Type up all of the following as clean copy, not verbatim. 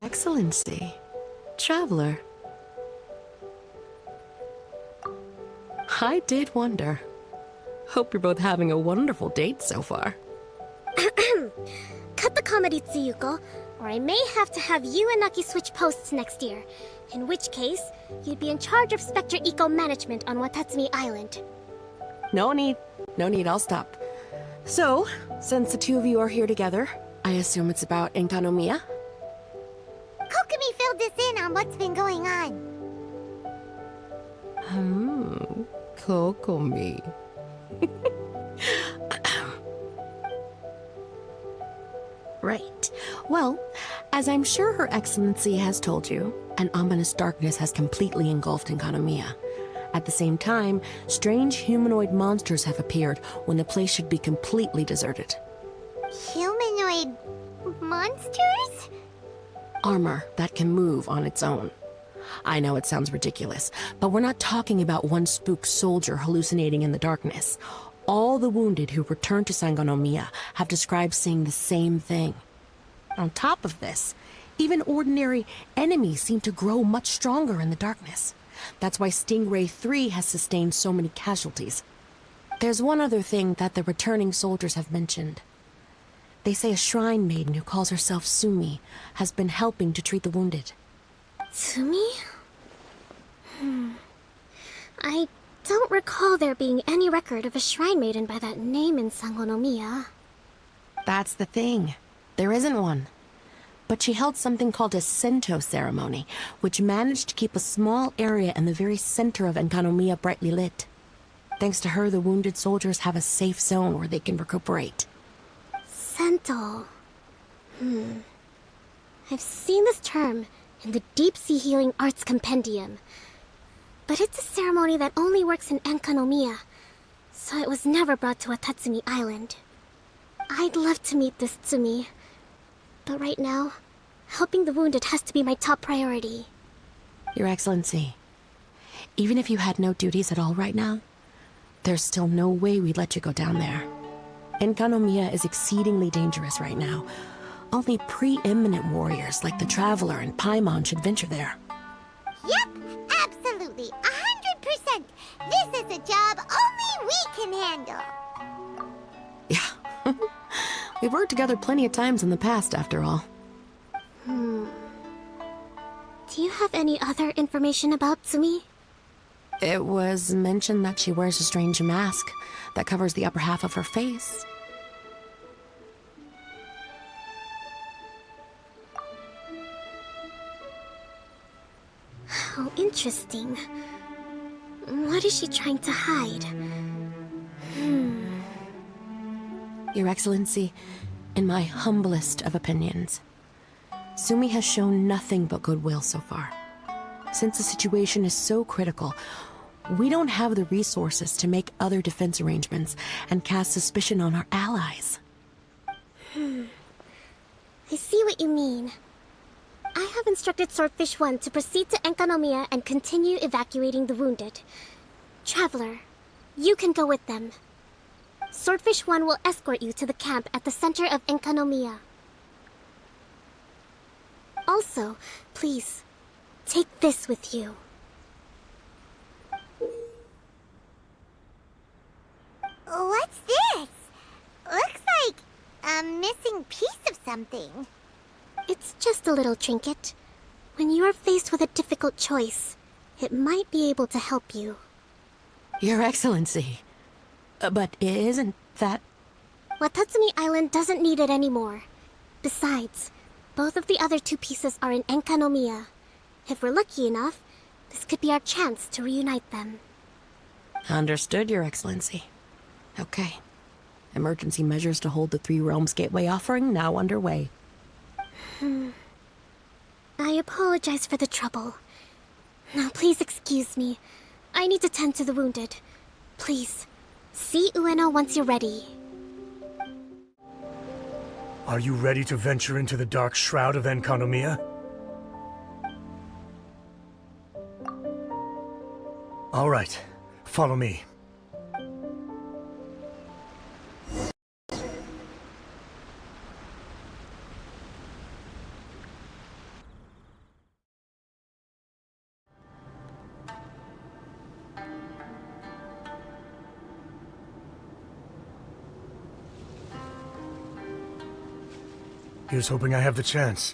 Excellency. Traveler. I did wonder. Hope you're both having a wonderful date so far. Cut the comedy, Tsuyuko, or I may have to have you and Naki switch posts next year. In which case, you'd be in charge of Spectre Eco Management on Watatsumi Island. No need. No need, I'll stop. So, since the two of you are here together, I assume it's about Enkanomiya? Kokomi filled us in on what's been going on. Kokomi. Right. Well, as I'm sure Her Excellency has told you, an ominous darkness has completely engulfed Enkanomiya. At the same time, strange humanoid monsters have appeared when the place should be completely deserted. Humanoid monsters? Armor that can move on its own. I know it sounds ridiculous, but we're not talking about one spook soldier hallucinating in the darkness. All the wounded who returned to Sangonomiya have described seeing the same thing. On top of this, even ordinary enemies seem to grow much stronger in the darkness. That's why Stingray 3 has sustained so many casualties. There's one other thing that the returning soldiers have mentioned. They say a shrine maiden who calls herself Sumi has been helping to treat the wounded. Tsumi? I don't recall there being any record of a shrine maiden by that name in Sangonomiya. That's the thing. There isn't one. But she held something called a Sento ceremony, which managed to keep a small area in the very center of Enkanomiya brightly lit. Thanks to her, the wounded soldiers have a safe zone where they can recuperate. Sento. I've seen this term in the Deep Sea Healing Arts Compendium. But it's a ceremony that only works in Enkanomiya, so it was never brought to Watatsumi Island. I'd love to meet this Tsumi, but right now, helping the wounded has to be my top priority. Your Excellency, even if you had no duties at all right now, there's still no way we'd let you go down there. Enkanomiya is exceedingly dangerous right now. Only preeminent warriors like the Traveler and Paimon should venture there. Yep, absolutely, 100%. This is a job only we can handle. Yeah. We've worked together plenty of times in the past, after all. Do you have any other information about Tsumi? It was mentioned that she wears a strange mask that covers the upper half of her face. How interesting. What is she trying to hide? Your Excellency, in my humblest of opinions, Sumi has shown nothing but goodwill so far. Since the situation is so critical, we don't have the resources to make other defense arrangements and cast suspicion on our allies. I see what you mean. I have instructed Swordfish 1 to proceed to Enkanomiya and continue evacuating the wounded. Traveler, you can go with them. Swordfish 1 will escort you to the camp at the center of Enkanomiya. Also, please, take this with you. What's this? Looks like a missing piece of something. It's just a little trinket. When you are faced with a difficult choice, it might be able to help you. Your Excellency, but isn't that... Watatsumi Island doesn't need it anymore. Besides, both of the other two pieces are in Enkanomiya. If we're lucky enough, this could be our chance to reunite them. Understood, Your Excellency. Okay. Emergency measures to hold the Three Realms Gateway offering now underway. I apologize for the trouble. Now please excuse me. I need to tend to the wounded. Please, see Ueno once you're ready. Are you ready to venture into the dark shroud of Enkanomiya? All right, follow me. Here's hoping I have the chance.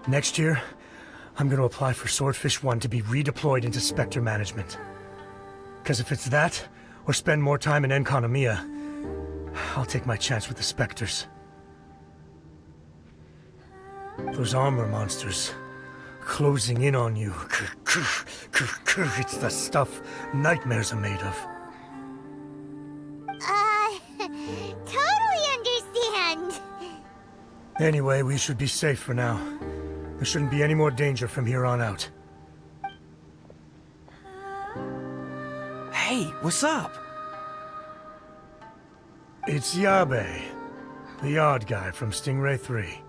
Next year, I'm gonna apply for Swordfish 1 to be redeployed into Spectre management. Because if it's that, or spend more time in Enconomia, I'll take my chance with the Spectres. Those armor monsters, closing in on you. It's the stuff nightmares are made of. Totally understand. Anyway, we should be safe for now. There shouldn't be any more danger from here on out. Hey, what's up? It's Yabe, the odd guy from Stingray 3.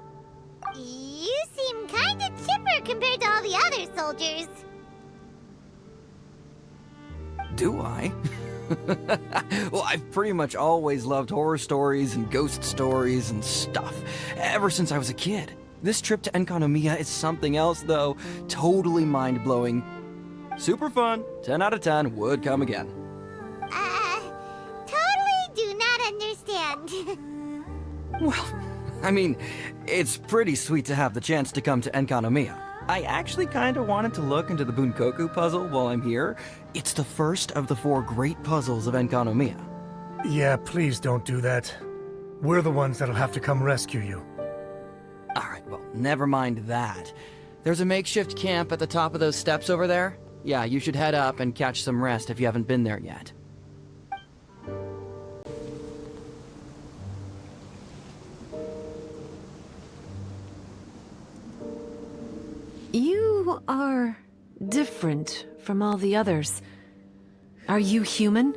You seem kinda chipper compared to all the other soldiers. Do I? Well, I've pretty much always loved horror stories and ghost stories and stuff, ever since I was a kid. This trip to Enconomia is something else, though. Totally mind-blowing. Super fun. 10 out of 10. Would come again. Totally do not understand. Well, I mean, it's pretty sweet to have the chance to come to Enconomia. I actually kind of wanted to look into the Bunkoku puzzle while I'm here. It's the first of the 4 great puzzles of Enconomia. Yeah, please don't do that. We're the ones that'll have to come rescue you. Alright, well, never mind that. There's a makeshift camp at the top of those steps over there. Yeah, you should head up and catch some rest if you haven't been there yet. You are different from all the others. Are you human?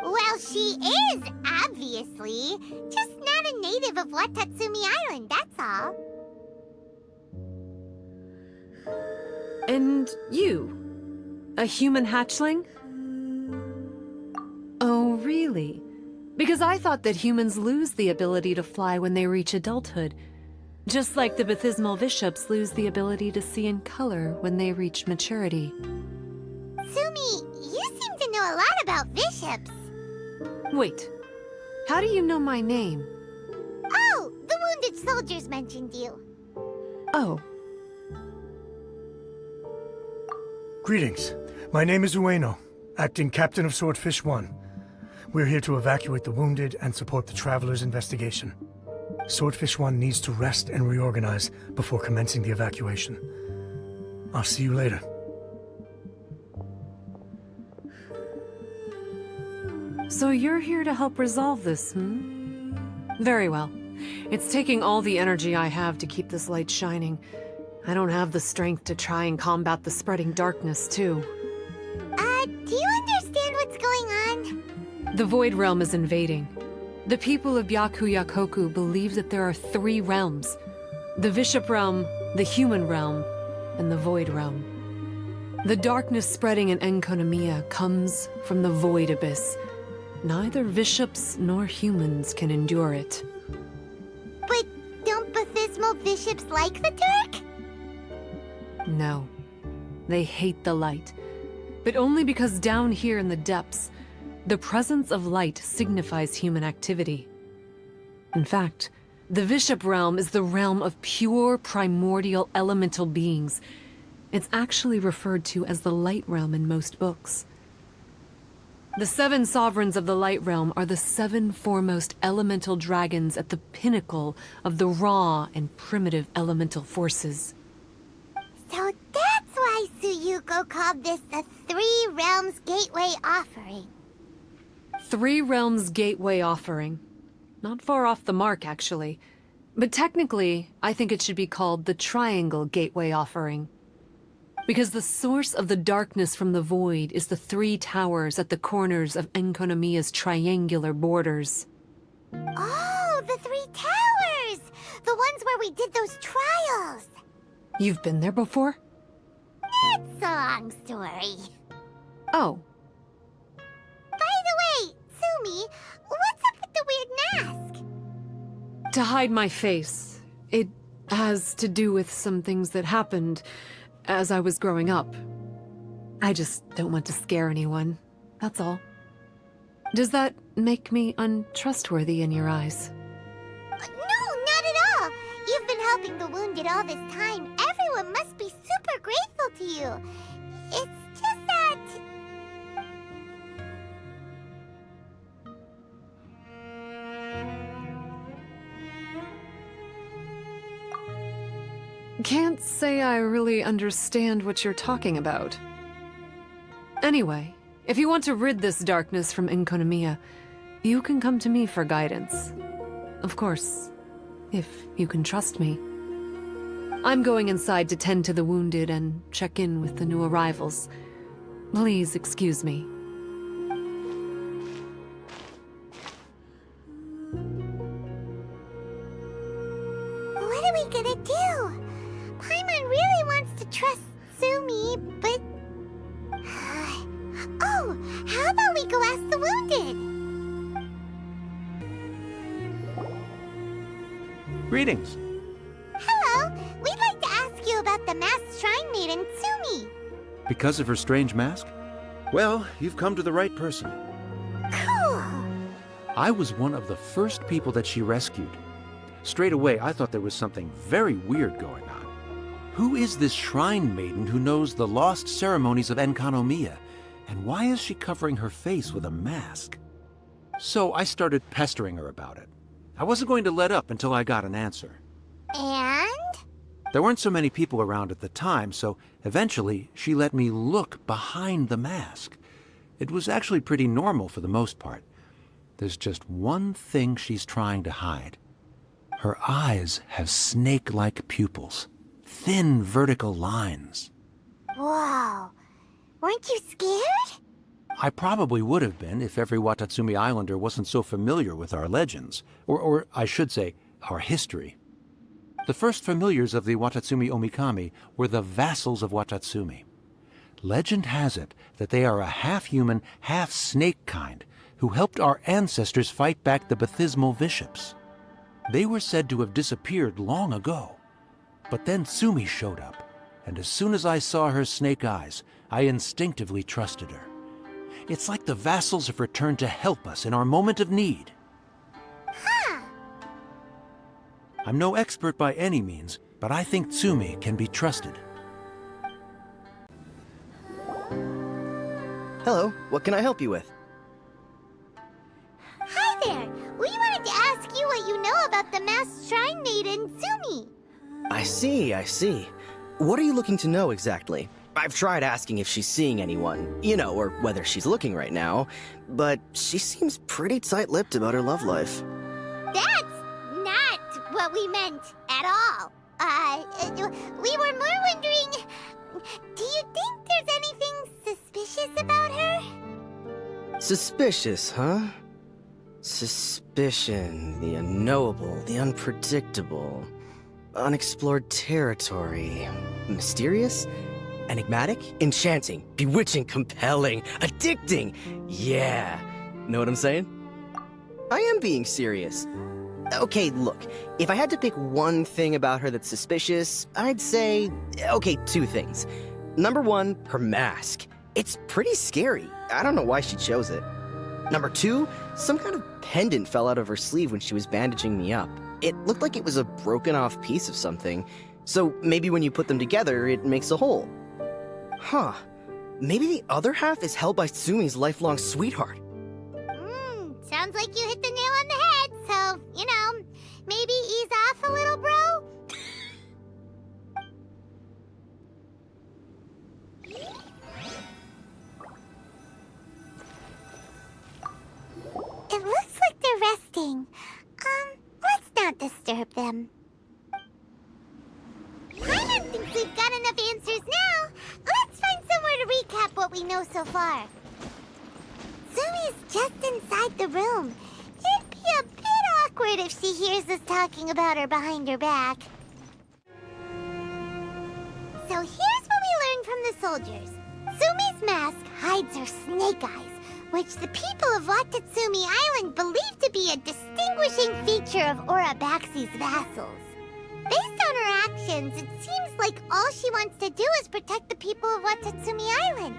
Well, she is, obviously. Just not a native of Watatsumi Island, that's all. And you? A human hatchling? Oh, really? Because I thought that humans lose the ability to fly when they reach adulthood. Just like the Bathysmal Bishops lose the ability to see in color when they reach maturity. Sumi, you seem to know a lot about bishops. Wait, how do you know my name? Oh, the wounded soldiers mentioned you. Oh, Greetings. My name is Ueno, acting captain of Swordfish 1. We're here to evacuate the wounded and support the traveler's investigation. Swordfish 1 needs to rest and reorganize before commencing the evacuation. I'll see you later. so you're here to help resolve this, hmm? Very well. It's taking all the energy I have to keep this light shining. I don't have the strength to try and combat the spreading darkness, too. Do you understand what's going on? The Void Realm is invading. The people of Byakuyakoku believe that there are 3 realms. The Bishop Realm, the Human Realm, and the Void Realm. The darkness spreading in Enconomia comes from the Void Abyss. Neither bishops nor humans can endure it. But don't Bathysmal bishops like the dark? No. They hate the light. But only because down here in the depths, the presence of light signifies human activity. In fact, the Bishop Realm is the realm of pure primordial elemental beings. It's actually referred to as the Light Realm in most books. The 7 sovereigns of the Light Realm are the 7 foremost elemental dragons at the pinnacle of the raw and primitive elemental forces. So that's why Suyuko called this the 3 Realms Gateway Offering. 3 Realms Gateway Offering. Not far off the mark, actually. But technically, I think it should be called the Triangle Gateway Offering. Because the source of the darkness from the void is the 3 towers at the corners of Enconomia's triangular borders. Oh, the 3 towers! The ones where we did those trials! You've been there before? It's a long story. Oh, By the way, Sumi, what's up with the weird mask? to hide my face. It has to do with some things that happened as I was growing up. I just don't want to scare anyone. That's all. Does that make me untrustworthy in your eyes? No, not at all. You've been helping the wounded all this time. Everyone must be super grateful to you. It's just that... Can't say I really understand what you're talking about. Anyway, if you want to rid this darkness from Enkonomiya, you can come to me for guidance. Of course, if you can trust me. I'm going inside to tend to the wounded and check in with the new arrivals. Please excuse me. What are we gonna do? Paimon really wants to trust Sumi, but... Oh, how about we go ask the wounded? Greetings. Hello, we'd like to ask you about the masked shrine maiden, Sumi. Because of her strange mask? Well, you've come to the right person. Cool. I was one of the first people that she rescued. Straight away, I thought there was something very weird going on. Who is this shrine maiden who knows the lost ceremonies of Enkanomiya? And why is she covering her face with a mask? So I started pestering her about it. I wasn't going to let up until I got an answer. And? There weren't so many people around at the time, so eventually she let me look behind the mask. It was actually pretty normal for the most part. There's just one thing she's trying to hide. Her eyes have snake-like pupils, thin vertical lines. Whoa. Weren't you scared? I probably would have been if every Watatsumi Islander wasn't so familiar with our legends, or I should say, our history. The first familiars of the Watatsumi Omikami were the vassals of Watatsumi. Legend has it that they are a half-human, half-snake kind who helped our ancestors fight back the Bathismal Bishops. They were said to have disappeared long ago. But then Sumi showed up, and as soon as I saw her snake eyes, I instinctively trusted her. It's like the vassals have returned to help us in our moment of need. Huh. I'm no expert by any means, but I think Tsumi can be trusted. Hello, what can I help you with? Hi there. We wanted to ask you what you know about the masked shrine maiden, Sumi. I see. What are you looking to know exactly? I've tried asking if she's seeing anyone, or whether she's looking right now, but she seems pretty tight-lipped about her love life. That's not what we meant at all. We were more wondering, do you think there's anything suspicious about her? Suspicious, huh? Suspicion, the unknowable, the unpredictable, unexplored territory, mysterious? Enigmatic? Enchanting, bewitching, compelling, addicting. Yeah. Know what I'm saying? I am being serious. Okay, look, if I had to pick one thing about her that's suspicious, I'd say, two things. Number one, her mask. It's pretty scary. I don't know why she chose it. Number two, some kind of pendant fell out of her sleeve when she was bandaging me up. It looked like it was a broken off piece of something. So maybe when you put them together, it makes a whole. Huh. Maybe the other half is held by Sumi's lifelong sweetheart. Sounds like you hit the nail on the head, so, maybe ease off a little, bro? It looks like they're resting. Let's not disturb them. Paimon thinks we've got enough answers now. Let's find somewhere to recap what we know so far. Sumi's just inside the room. It'd be a bit awkward if she hears us talking about her behind her back. So here's what we learned from the soldiers. Sumi's mask hides her snake eyes, which the people of Watatsumi Island believe to be a distinguishing feature of Urabaxi's vassals. Based on her actions, it seems like all she wants to do is protect the people of Watatsumi Island.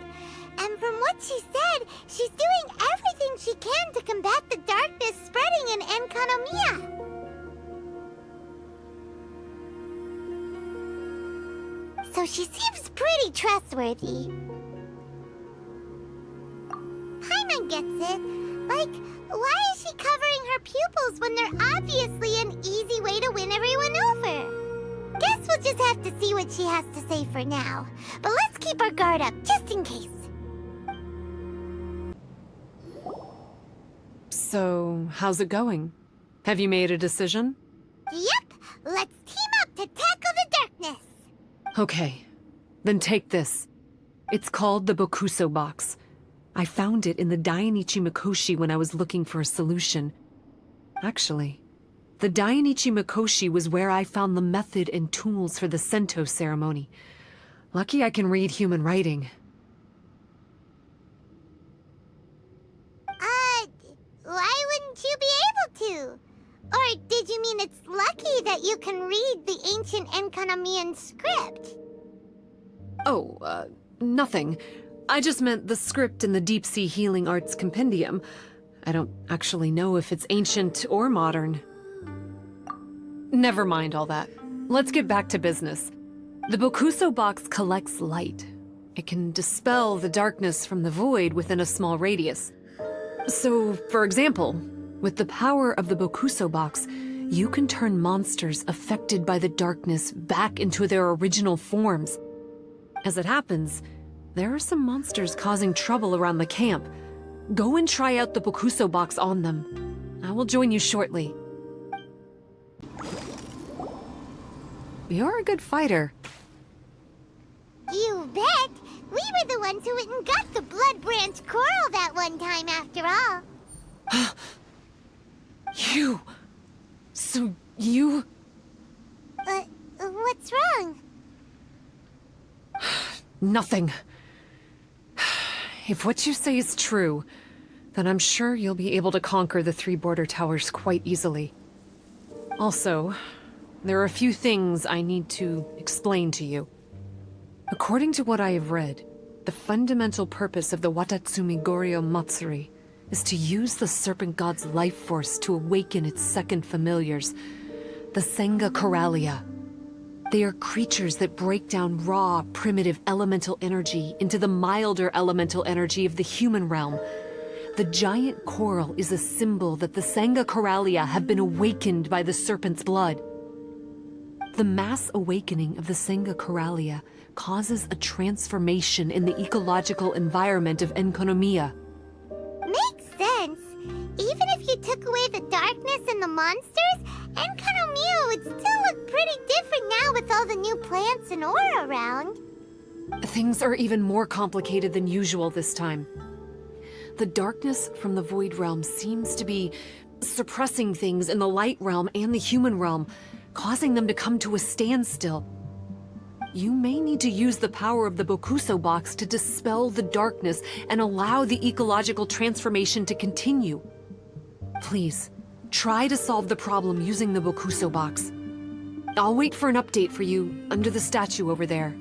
And from what she said, she's doing everything she can to combat the darkness spreading in Enkanomiya. So she seems pretty trustworthy. Paimon gets it. Like, why is she covering her pupils when they're obviously an easy way to win everyone over? Guess we'll just have to see what she has to say for now. But let's keep our guard up, just in case. So, how's it going? Have you made a decision? Yep, let's team up to tackle the darkness. Okay, then take this. It's called the Bokuso box. I found it in the Dainichi Mikoshi when I was looking for a solution. Actually, the Dainichi Mikoshi was where I found the method and tools for the Sento ceremony. Lucky I can read human writing. Why wouldn't you be able to? Or did you mean it's lucky that you can read the ancient Enkanomian script? Oh, nothing. I just meant the script in the Deep Sea Healing Arts Compendium. I don't actually know if it's ancient or modern. Never mind all that. Let's get back to business. The Bokuso box collects light. It can dispel the darkness from the void within a small radius. So, for example, with the power of the Bokuso box, you can turn monsters affected by the darkness back into their original forms. As it happens, there are some monsters causing trouble around the camp. Go and try out the Bokuso box on them. I will join you shortly. You're a good fighter. You bet! We were the ones who went and got the Blood Branch Coral that one time, after all. You... So you... What's wrong? Nothing. If what you say is true, then I'm sure you'll be able to conquer the 3 border towers quite easily. Also, there are a few things I need to explain to you. According to what I have read, the fundamental purpose of the Watatsumi Goryo Matsuri is to use the Serpent God's life force to awaken its second familiars, the Senga Coralia. They are creatures that break down raw, primitive elemental energy into the milder elemental energy of the human realm. The giant coral is a symbol that the Senga Coralia have been awakened by the serpent's blood. The mass awakening of the Senga Coralia causes a transformation in the ecological environment of Enkanomiya. Makes sense. Even if you took away the darkness and the monsters, Enkanomiya would still look pretty different now with all the new plants and aura around. Things are even more complicated than usual this time. The darkness from the Void Realm seems to be suppressing things in the Light Realm and the human realm, causing them to come to a standstill. You may need to use the power of the Bokuso box to dispel the darkness and allow the ecological transformation to continue. Please, try to solve the problem using the Bokuso box. I'll wait for an update for you under the statue over there.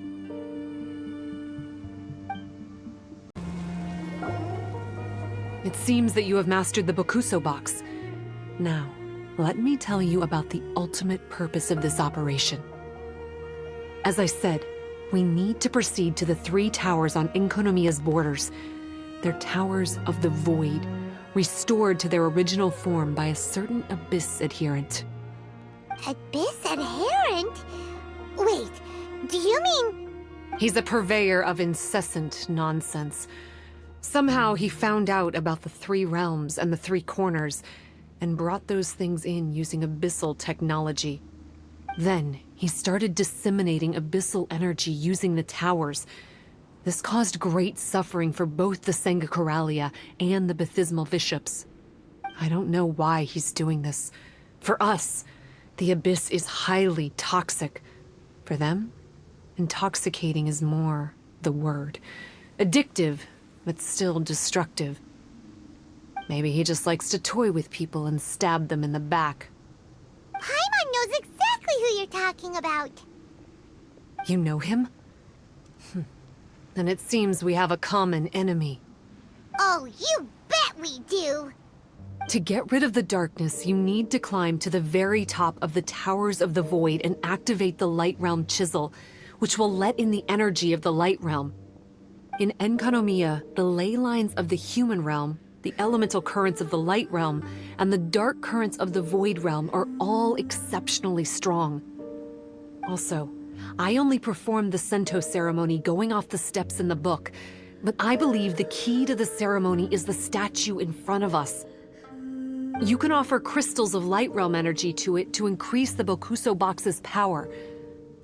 It seems that you have mastered the Bokuso box. Now, let me tell you about the ultimate purpose of this operation. As I said, we need to proceed to the 3 towers on Enkanomiya's borders. They're towers of the void, restored to their original form by a certain Abyss adherent. Abyss adherent? Wait, do you mean... He's a purveyor of incessant nonsense. Somehow he found out about the 3 realms and the 3 corners, and brought those things in using abyssal technology. Then, he started disseminating abyssal energy using the towers. This caused great suffering for both the Senga Coralia and the Bathismal Bishops. I don't know why he's doing this. For us, the Abyss is highly toxic. For them, intoxicating is more the word. Addictive, but still destructive. Maybe he just likes to toy with people and stab them in the back. Paimon knows exactly who you're talking about. You know him? Then it seems we have a common enemy. Oh, you bet we do! To get rid of the darkness, you need to climb to the very top of the Towers of the Void and activate the Light Realm Chisel, which will let in the energy of the Light Realm. In Enkanomiya, the ley lines of the human realm, the elemental currents of the Light Realm, and the dark currents of the Void Realm are all exceptionally strong. Also, I only performed the Sento ceremony going off the steps in the book, but I believe the key to the ceremony is the statue in front of us. You can offer crystals of Light Realm energy to it to increase the Bokuso box's power.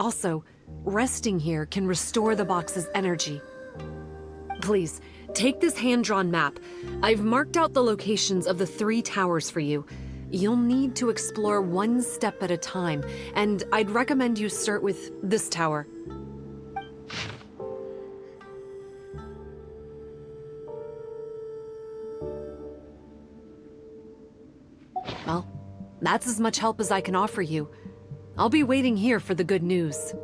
Also, resting here can restore the box's energy. Please, take this hand-drawn map. I've marked out the locations of the 3 towers for you. You'll need to explore one step at a time, and I'd recommend you start with this tower. Well, that's as much help as I can offer you. I'll be waiting here for the good news.